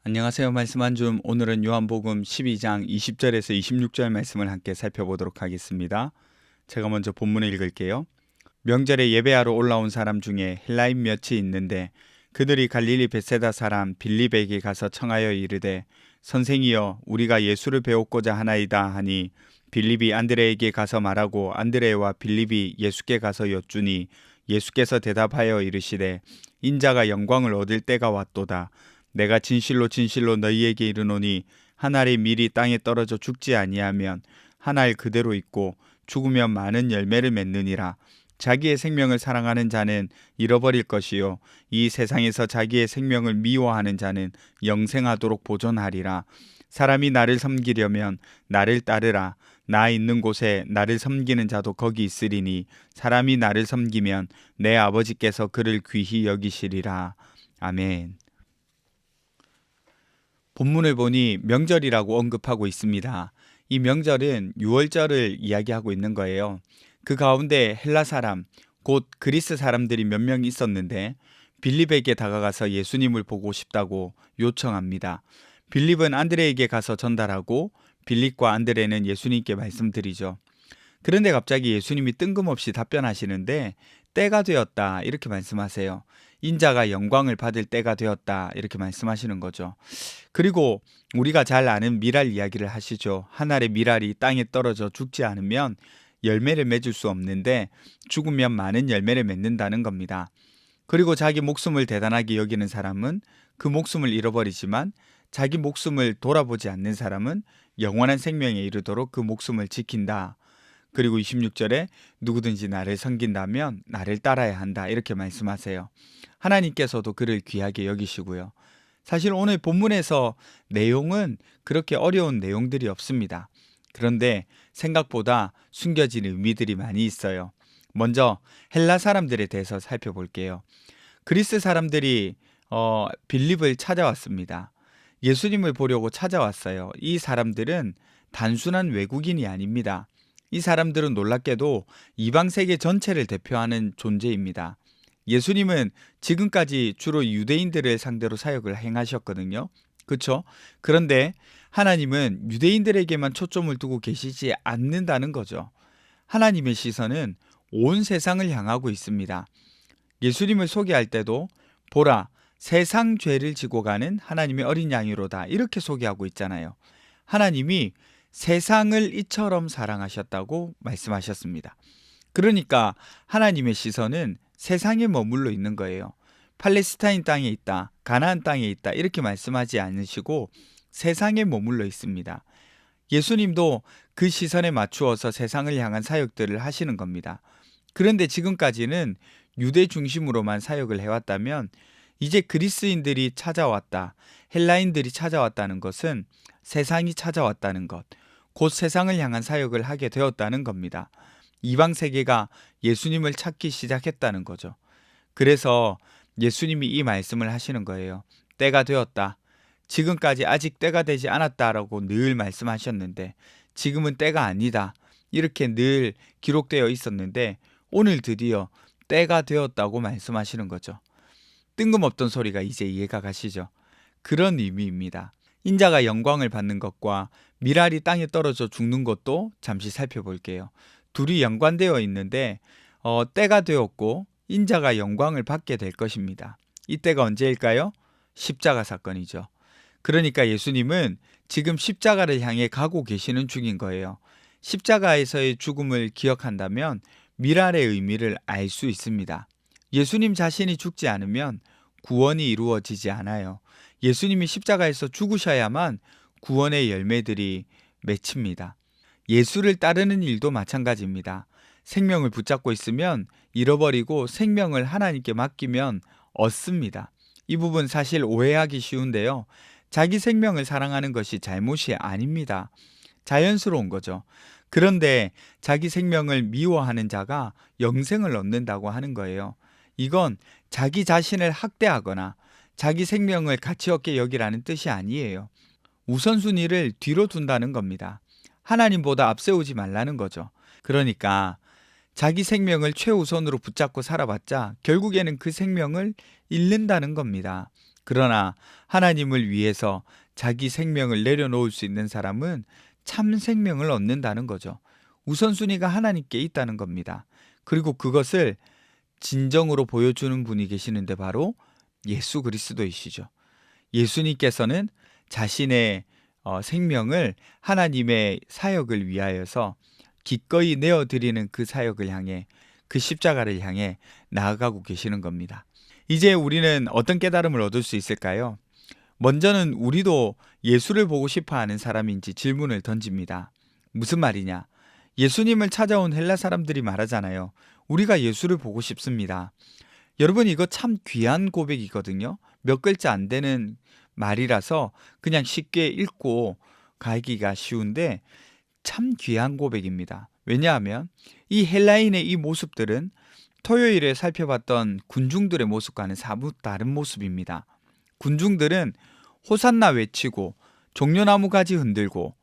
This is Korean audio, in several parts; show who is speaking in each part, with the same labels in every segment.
Speaker 1: 안녕하세요. 말씀 한 줌. 오늘은 요한복음 12장 20절에서 26절 말씀을 함께 살펴보도록 하겠습니다. 제가 먼저 본문을 읽을게요. 명절에 예배하러 올라온 사람 중에 헬라인 몇이 있는데 그들이 갈릴리 벳세다 사람 빌립에게 가서 청하여 이르되 선생이여 우리가 예수를 배웠고자 하나이다 하니 빌립이 안드레에게 가서 말하고 안드레와 빌립이 예수께 가서 여쭈니 예수께서 대답하여 이르시되 인자가 영광을 얻을 때가 왔도다. 내가 진실로 진실로 너희에게 이르노니 한 알이 미리 땅에 떨어져 죽지 아니하면 한 알 그대로 있고 죽으면 많은 열매를 맺느니라. 자기의 생명을 사랑하는 자는 잃어버릴 것이요 이 세상에서 자기의 생명을 미워하는 자는 영생하도록 보존하리라. 사람이 나를 섬기려면 나를 따르라. 나 있는 곳에 나를 섬기는 자도 거기 있으리니 사람이 나를 섬기면 내 아버지께서 그를 귀히 여기시리라. 아멘. 본문을 보니 명절이라고 언급하고 있습니다. 이 명절은 유월절을 이야기하고 있는 거예요. 그 가운데 헬라 사람, 곧 그리스 사람들이 몇 명 있었는데 빌립에게 다가가서 예수님을 보고 싶다고 요청합니다. 빌립은 안드레에게 가서 전달하고 빌립과 안드레는 예수님께 말씀드리죠. 그런데 갑자기 예수님이 뜬금없이 답변하시는데 때가 되었다 이렇게 말씀하세요. 인자가 영광을 받을 때가 되었다 이렇게 말씀하시는 거죠. 그리고 우리가 잘 아는 미랄 이야기를 하시죠. 한 알의 미랄이 땅에 떨어져 죽지 않으면 열매를 맺을 수 없는데 죽으면 많은 열매를 맺는다는 겁니다. 그리고 자기 목숨을 대단하게 여기는 사람은 그 목숨을 잃어버리지만 자기 목숨을 돌아보지 않는 사람은 영원한 생명에 이르도록 그 목숨을 지킨다. 그리고 26절에 누구든지 나를 섬긴다면 나를 따라야 한다 이렇게 말씀하세요. 하나님께서도 그를 귀하게 여기시고요. 사실 오늘 본문에서 내용은 그렇게 어려운 내용들이 없습니다. 그런데 생각보다 숨겨진 의미들이 많이 있어요. 먼저 헬라 사람들에 대해서 살펴볼게요. 그리스 사람들이 빌립을 찾아왔습니다. 예수님을 보려고 찾아왔어요. 이 사람들은 단순한 외국인이 아닙니다. 이 사람들은 놀랍게도 이방 세계 전체를 대표하는 존재입니다. 예수님은 지금까지 주로 유대인들을 상대로 사역을 행하셨거든요. 그렇죠? 그런데 하나님은 유대인들에게만 초점을 두고 계시지 않는다는 거죠. 하나님의 시선은 온 세상을 향하고 있습니다. 예수님을 소개할 때도 보라, 세상 죄를 지고 가는 하나님의 어린 양이로다 이렇게 소개하고 있잖아요. 하나님이 세상을 이처럼 사랑하셨다고 말씀하셨습니다. 그러니까 하나님의 시선은 세상에 머물러 있는 거예요. 팔레스타인 땅에 있다, 가나안 땅에 있다 이렇게 말씀하지 않으시고 세상에 머물러 있습니다. 예수님도 그 시선에 맞추어서 세상을 향한 사역들을 하시는 겁니다. 그런데 지금까지는 유대 중심으로만 사역을 해왔다면 이제 그리스인들이 찾아왔다, 헬라인들이 찾아왔다는 것은 세상이 찾아왔다는 것, 곧 세상을 향한 사역을 하게 되었다는 겁니다. 이방 세계가 예수님을 찾기 시작했다는 거죠. 그래서 예수님이 이 말씀을 하시는 거예요. 때가 되었다. 지금까지 아직 때가 되지 않았다라고 늘 말씀하셨는데 지금은 때가 아니다. 이렇게 늘 기록되어 있었는데 오늘 드디어 때가 되었다고 말씀하시는 거죠. 뜬금없던 소리가 이제 이해가 가시죠? 그런 의미입니다. 인자가 영광을 받는 것과 미랄이 땅에 떨어져 죽는 것도 잠시 살펴볼게요. 둘이 연관되어 있는데 때가 되었고 인자가 영광을 받게 될 것입니다. 이때가 언제일까요? 십자가 사건이죠. 그러니까 예수님은 지금 십자가를 향해 가고 계시는 중인 거예요. 십자가에서의 죽음을 기억한다면 미랄의 의미를 알 수 있습니다. 예수님 자신이 죽지 않으면 구원이 이루어지지 않아요. 예수님이 십자가에서 죽으셔야만 구원의 열매들이 맺힙니다. 예수를 따르는 일도 마찬가지입니다. 생명을 붙잡고 있으면 잃어버리고 생명을 하나님께 맡기면 얻습니다. 이 부분 사실 오해하기 쉬운데요. 자기 생명을 사랑하는 것이 잘못이 아닙니다. 자연스러운 거죠. 그런데 자기 생명을 미워하는 자가 영생을 얻는다고 하는 거예요. 이건 자기 자신을 학대하거나 자기 생명을 가치 없게 여기라는 뜻이 아니에요. 우선순위를 뒤로 둔다는 겁니다. 하나님보다 앞세우지 말라는 거죠. 그러니까 자기 생명을 최우선으로 붙잡고 살아봤자 결국에는 그 생명을 잃는다는 겁니다. 그러나 하나님을 위해서 자기 생명을 내려놓을 수 있는 사람은 참 생명을 얻는다는 거죠. 우선순위가 하나님께 있다는 겁니다. 그리고 그것을 진정으로 보여주는 분이 계시는데 바로 예수 그리스도이시죠. 예수님께서는 자신의 생명을 하나님의 사역을 위하여서 기꺼이 내어드리는 그 사역을 향해, 그 십자가를 향해 나아가고 계시는 겁니다. 이제 우리는 어떤 깨달음을 얻을 수 있을까요? 먼저는 우리도 예수를 보고 싶어 하는 사람인지 질문을 던집니다. 무슨 말이냐? 예수님을 찾아온 헬라 사람들이 말하잖아요. 우리가 예수를 보고 싶습니다. 여러분, 이거 참 귀한 고백이거든요. 몇 글자 안 되는 말이라서 그냥 쉽게 읽고 가기가 쉬운데 참 귀한 고백입니다. 왜냐하면 이 헬라인의 이 모습들은 토요일에 살펴봤던 군중들의 모습과는 사뭇 다른 모습입니다. 군중들은 호산나 외치고 종려나무 가지 흔들고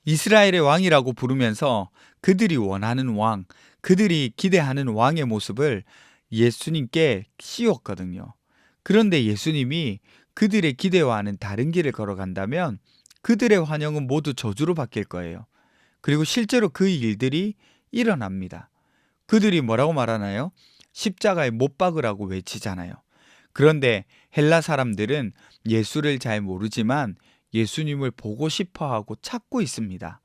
Speaker 1: 이스라엘의 왕이라고 부르면서 그들이 원하는 왕, 그들이 기대하는 왕의 모습을 예수님께 씌웠거든요. 그런데 예수님이 그들의 기대와는 다른 길을 걸어간다면 그들의 환영은 모두 저주로 바뀔 거예요. 그리고 실제로 그 일들이 일어납니다. 그들이 뭐라고 말하나요? 십자가에 못 박으라고 외치잖아요. 그런데 헬라 사람들은 예수를 잘 모르지만 예수님을 보고 싶어 하고 찾고 있습니다.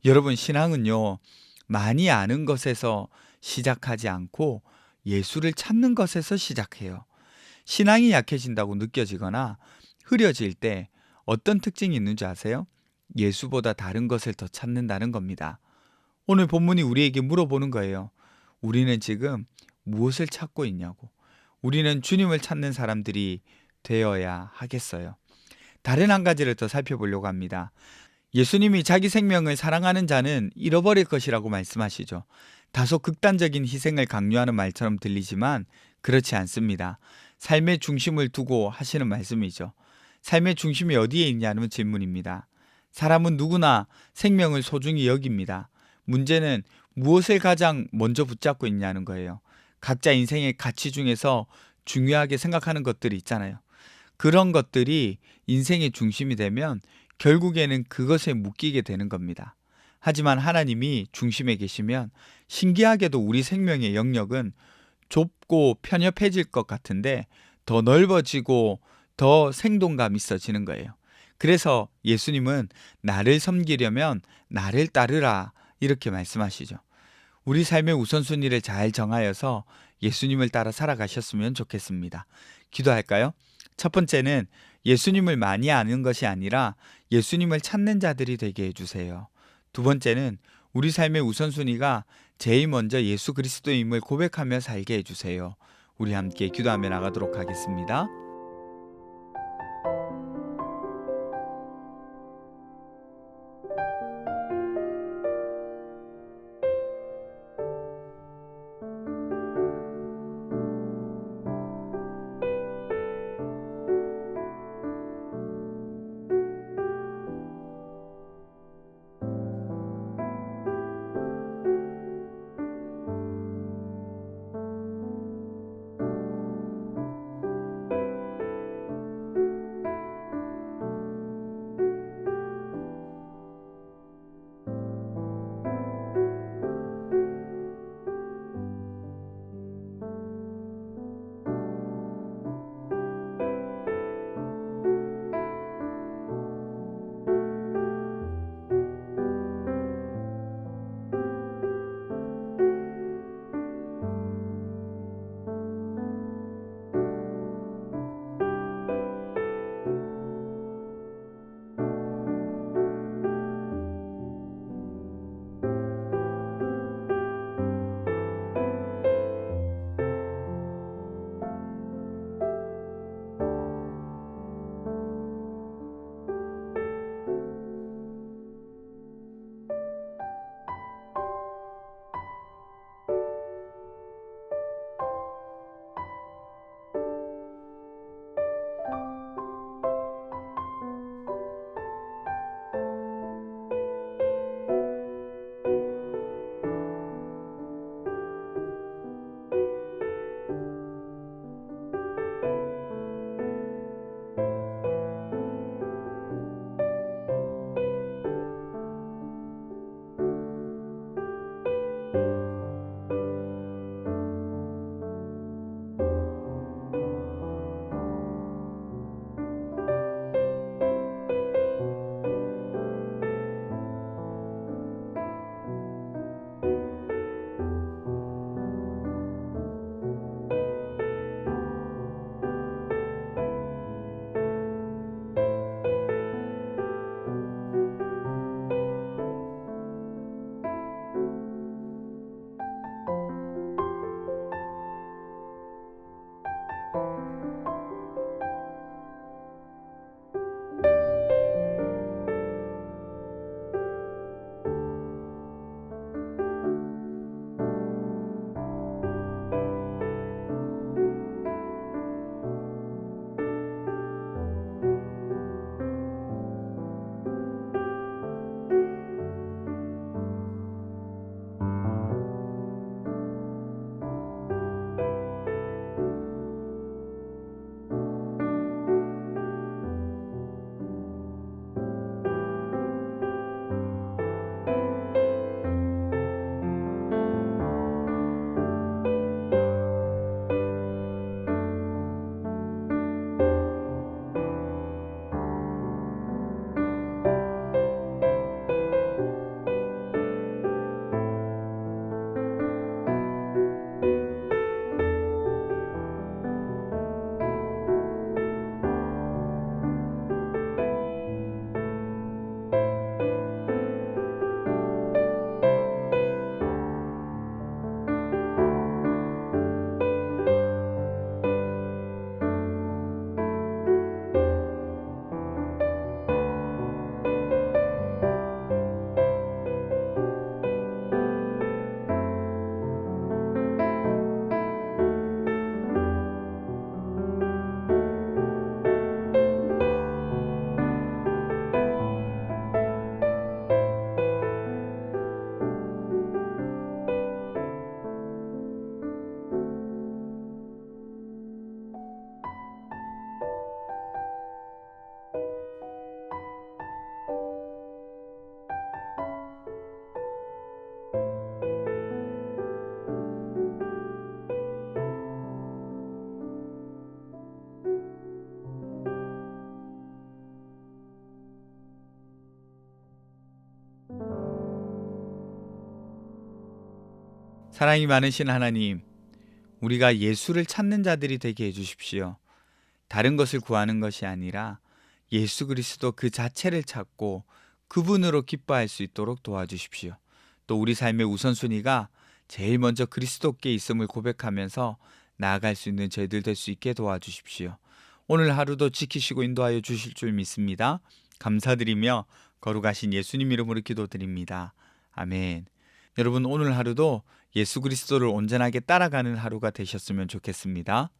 Speaker 1: 여러분, 신앙은요, 많이 아는 것에서 시작하지 않고 예수를 찾는 것에서 시작해요. 신앙이 약해진다고 느껴지거나 흐려질 때 어떤 특징이 있는지 아세요? 예수보다 다른 것을 더 찾는다는 겁니다. 오늘 본문이 우리에게 물어보는 거예요. 우리는 지금 무엇을 찾고 있냐고. 우리는 주님을 찾는 사람들이 되어야 하겠어요. 다른 한 가지를 더 살펴보려고 합니다. 예수님이 자기 생명을 사랑하는 자는 잃어버릴 것이라고 말씀하시죠. 다소 극단적인 희생을 강요하는 말처럼 들리지만 그렇지 않습니다. 삶의 중심을 두고 하시는 말씀이죠. 삶의 중심이 어디에 있냐는 질문입니다. 사람은 누구나 생명을 소중히 여깁니다. 문제는 무엇을 가장 먼저 붙잡고 있냐는 거예요. 각자 인생의 가치 중에서 중요하게 생각하는 것들이 있잖아요. 그런 것들이 인생의 중심이 되면 결국에는 그것에 묶이게 되는 겁니다. 하지만 하나님이 중심에 계시면 신기하게도 우리 생명의 영역은 좁고 편협해질 것 같은데 더 넓어지고 더 생동감 있어지는 거예요. 그래서 예수님은 나를 섬기려면 나를 따르라 이렇게 말씀하시죠. 우리 삶의 우선순위를 잘 정하여서 예수님을 따라 살아가셨으면 좋겠습니다. 기도할까요? 첫 번째는 예수님을 많이 아는 것이 아니라 예수님을 찾는 자들이 되게 해주세요. 두 번째는 우리 삶의 우선순위가 제일 먼저 예수 그리스도임을 고백하며 살게 해주세요. 우리 함께 기도하며 나가도록 하겠습니다. 사랑이 많으신 하나님, 우리가 예수를 찾는 자들이 되게 해주십시오. 다른 것을 구하는 것이 아니라 예수 그리스도 그 자체를 찾고 그분으로 기뻐할 수 있도록 도와주십시오. 또 우리 삶의 우선순위가 제일 먼저 그리스도께 있음을 고백하면서 나아갈 수 있는 저희들 될 수 있게 도와주십시오. 오늘 하루도 지키시고 인도하여 주실 줄 믿습니다. 감사드리며 거룩하신 예수님 이름으로 기도드립니다. 아멘. 여러분, 오늘 하루도 예수 그리스도를 온전하게 따라가는 하루가 되셨으면 좋겠습니다.